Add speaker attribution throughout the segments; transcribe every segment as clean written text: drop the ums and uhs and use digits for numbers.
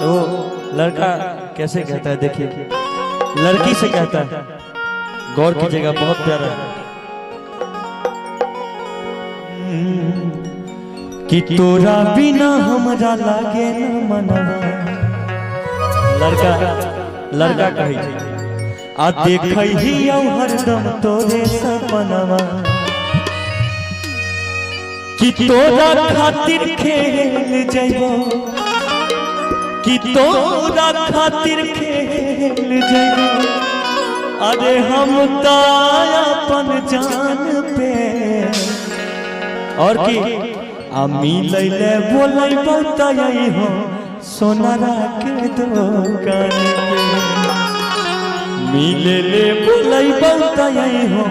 Speaker 1: वो लड़का कैसे कहता है, देखिए लड़की से कहता है, गौर कीजिएगा, बहुत प्यारा है। कि तोरा बिना हमरा लागे न मनवा। लड़का कही आ देखई ही हरदम तोरे सपनवा। कि तोरा खातिर खेल जइबो, कि तोरा खातिर खेल जइबो। अरे हम तो अपन जान पे और की मिलैले बोलै बहुतई हो सोनारा के दुकान पे। मिलैले बोलै बहुतई हो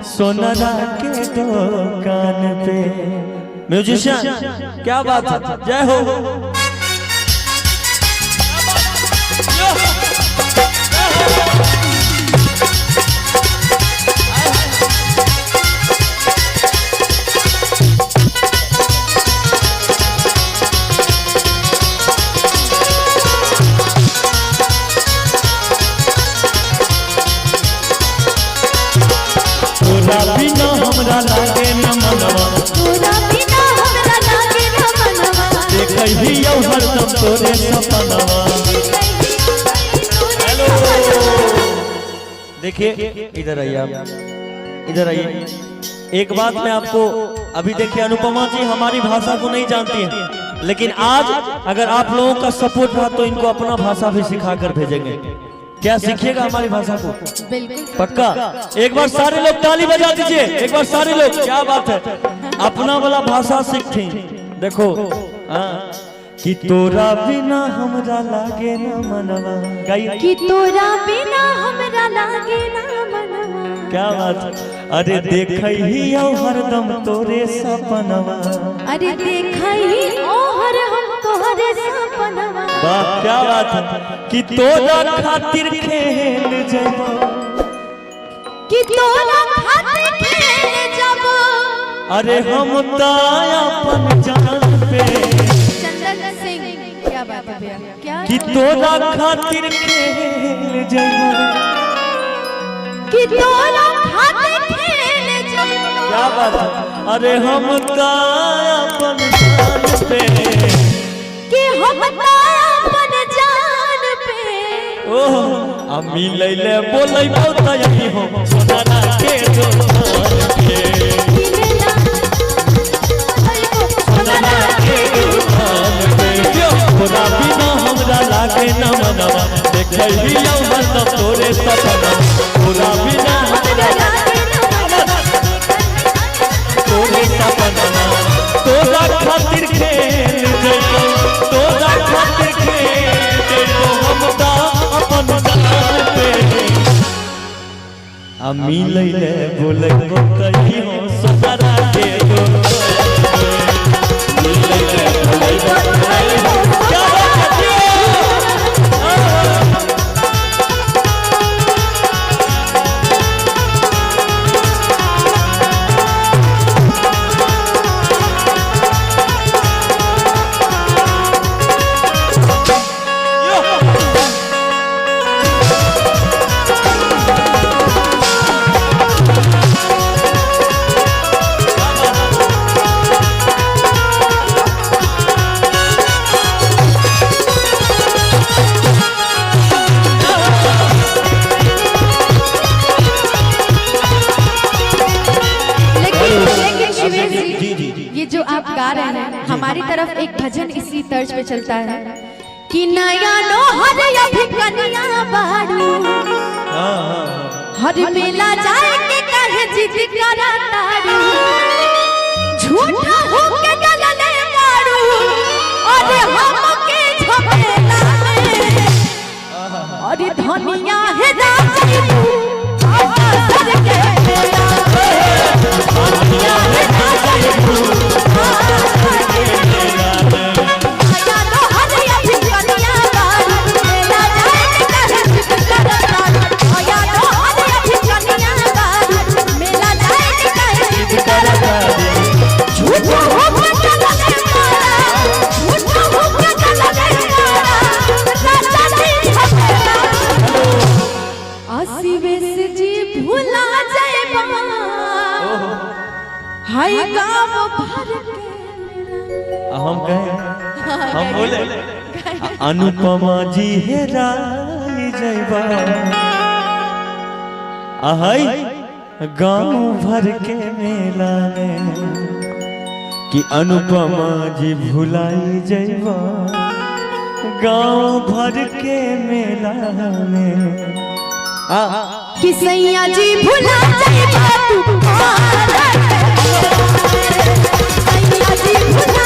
Speaker 1: सोनारा के दुकान पे। म्यूजिशियन क्या बात है, जय हो। तोरा बिना हमरा लागे न मनवा,
Speaker 2: तोरा बिना हमरा लागे न मनवा।
Speaker 1: देखै ही हरदम तोरे सपनवा। हेलो, देखिए इधर आइए आप, इधर आइए। एक बात मैं आपको अभी देखिए, अनुपमा जी हमारी भाषा को नहीं जानती हैं, लेकिन आज अगर आप लोगों का सपोर्ट रहा तो इनको अपना भाषा भी सिखा कर भेजेंगे। क्या सीखिएगा हमारी भाषा को?
Speaker 2: बिल्कुल
Speaker 1: पक्का। एक बार सारे लोग ताली बजा दीजिए, एक बार सारे लोग। क्या बात है, अपना वाला भाषा सीखते। देखो कि तोरा बिना हमरा लागे न मनवा। गाइए।
Speaker 2: कि तोरा बिना हमरा लागे न मनवा।
Speaker 1: क्या बात है। अरे देखै ही हरदम तोरे सपनवा।
Speaker 2: अरे देखई ओहर हम तोहरे सपनवा।
Speaker 1: वाह क्या बात है। कि तोरा खातिर खेल जइबो,
Speaker 2: कि तोरा खातिर खेल जबो।
Speaker 1: अरे हम तो अपन जान पे।
Speaker 2: चंदन सिंह क्या बात है भैया, क्या
Speaker 1: कि तोरा खातिर खेल जइबो।
Speaker 2: कि तोरा खातिर खेल जबो।
Speaker 1: क्या बात है। अरे हम तो अपन जान पे।
Speaker 2: कि हम अपन जान पे।
Speaker 1: ओह मिलैले बोलै बहुतई हो सोनारा के दुकान पे। सोनारा के दुकान पे। तोरा बिना हमरा लागे न मनवा। देखै ही हरदम तोरे सपनवा। तोरा बिना हमरा लागे न मनवा। तोरे सपनवा। तोरा खातिर खेल जइबो, तोरा खातिर खेल जइबो। हम तो अपन जान पे। आ मिलैले बोलै बहुतई हो सोनारा के दुकान पे। मिलैले बोलै बहुतई हो। क्या बात है।
Speaker 2: ये जो आप गा रहे हैं, हमारी तरफ एक भजन इसी तर्ज पे चलता है कि नया नो हर अभी कनिया बारू। हर मेला जाए के कहे जिद करा तारू। झूठा हो के गलले मारू। अरे हम के झमेला में। अरे धनिया है राजी तू आवा सर के मेला में। धनिया है राजी तू आवा सर के मेला में। नया नो हर अभी कनिया बारू। मेला जाए के कहे जिद करा तारू। नया नो हर अभी कनिया बारू। मेला जाए के कहे जिद करा तारू। झूठा हो के गलले मारू। झूठा हो के
Speaker 1: अनुपमा जी हेराई जइबा आहई गांव भर के मेला में कि अनुपमा जी भुलाई जइबा गांव भर के मेला में
Speaker 2: कि सैया जी भुला जाइबा तू सैया जी भुला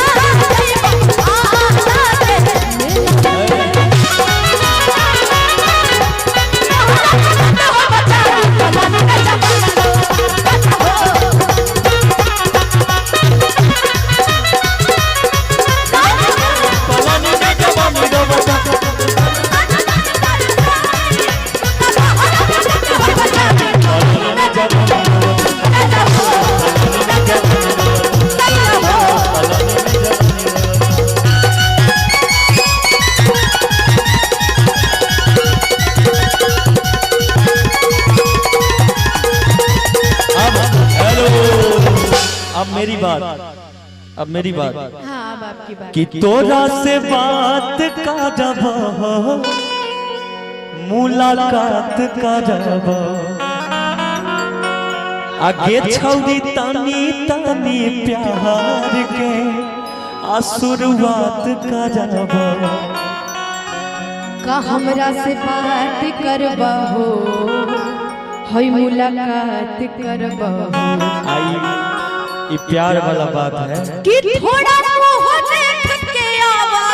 Speaker 1: अब मेरी बात
Speaker 2: हाँ, अब आपकी बात
Speaker 1: कि तोरा से बात करब मुलाकात करब आगे छौरी तनी तनी प्यार के आ शुरुआत करब
Speaker 2: का हमरा से बात करबा हो हई मुलाकात करबा हो
Speaker 1: आई ये प्यार वाला बात है
Speaker 2: कि थोड़ा मुंह देख के आवा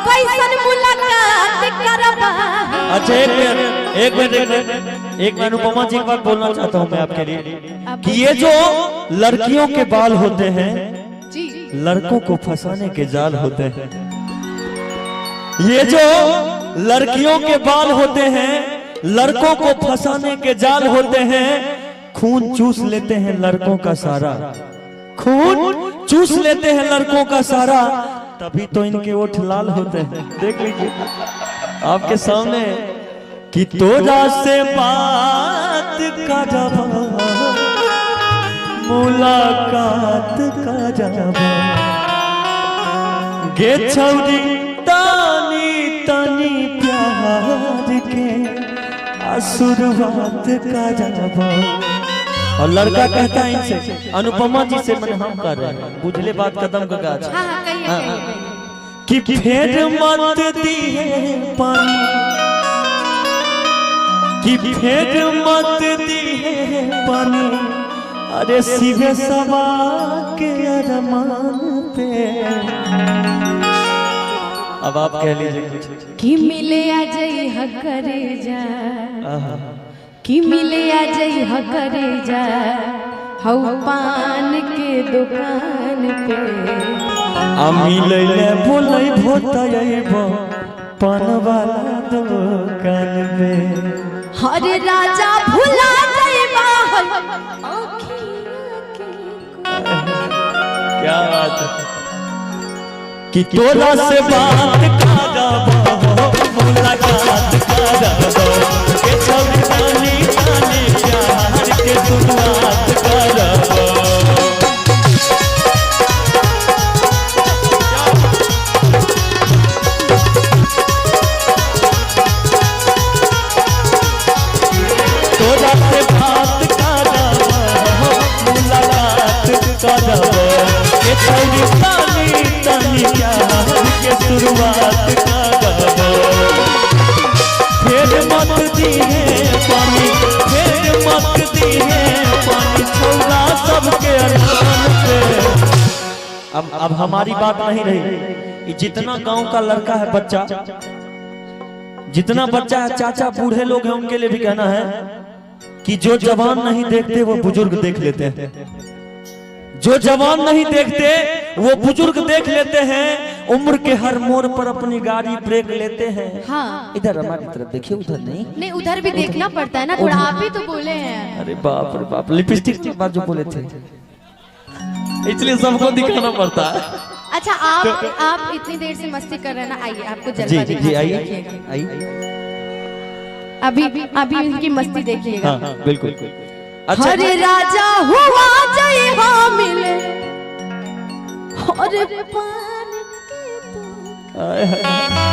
Speaker 2: कैसन मुलाकात करबा।
Speaker 1: अच्छा एक मिनट अनुपमा जी एक बात बोलना चाहता हूँ मैं आपके लिए कि ये जो लड़कियों के बाल होते हैं
Speaker 2: जी
Speaker 1: लड़कों को फंसाने के जाल होते हैं। ये जो लड़कियों के बाल होते हैं लड़कों को फंसाने के जाल होते हैं। खून चूस लेते हैं लड़कों का सारा खून चूस लेते हैं लड़कों का सारा तभी तो इनके ओठ लाल होते हैं। देख लीजिए आपके सामने कि तोरा से बात करब मुलाकात करब गे छौरी तनी तनी प्यार के शुरुआत करब। और लड़का कहता है इनसे अनुपमा जी से मैंने हम कर रहे हैं बुझले बात कदम का गाछ कि फेर मत दिए पानी कि फेर मत दिए पानी अरे शिवे सवा के अरमान पे। अब आप कह लीजिए
Speaker 2: कि मिले आ जाई हकरे जा कि मिले आ जाई हकरे जा हऊ पान के दुकान पे
Speaker 1: मिले बोलै भोतैबो पान वाला दुकान पे।
Speaker 2: हरे राजा भुला जाइबा
Speaker 1: क्या बात है कि तोरा से बात करब मुलाकात करब के छौरी तनी तनी प्यार के शुरुआत करब। तोरा से बात करब मुलाकात करब के छौरी तनी तनी प्यार के शुरुआत करब। फेर मत दिए पानी फेर मत दिए पानी छौरा सबके अरमान पे। अब हमारी बात नहीं रही। जितना गांव का लड़का है बच्चा जितना बच्चा है चाचा बूढ़े लोग हैं उनके लिए भी कहना है कि जो जवान नहीं देखते वो बुजुर्ग देख लेते हैं। जो जवान नहीं देखते वो बुजुर्ग देख लेते हैं। उम्र के हर मोड़ पर अपनी गाड़ी ब्रेक लेते हैं।
Speaker 2: हाँ
Speaker 1: इधर हमारी तरफ देखिए उधर नहीं
Speaker 2: उधर भी देखना पड़ता है ना थोड़ा। आप ही तो बोले हैं।
Speaker 1: अरे बाप रे बाप लिपस्टिक की बात जो बोले थे इसलिए सबको दिखाना पड़ता है।
Speaker 2: अच्छा आप इतनी देर से मस्ती कर रहे हैं ना आइए आपको जलवा
Speaker 1: जी जी आइए आइए
Speaker 2: अभी इनकी मस्ती देखिएगा।
Speaker 1: हाँ बिल्कुल।
Speaker 2: अच्छा हरे राजा हुआ जय हो मिले और पान
Speaker 1: आय हाय।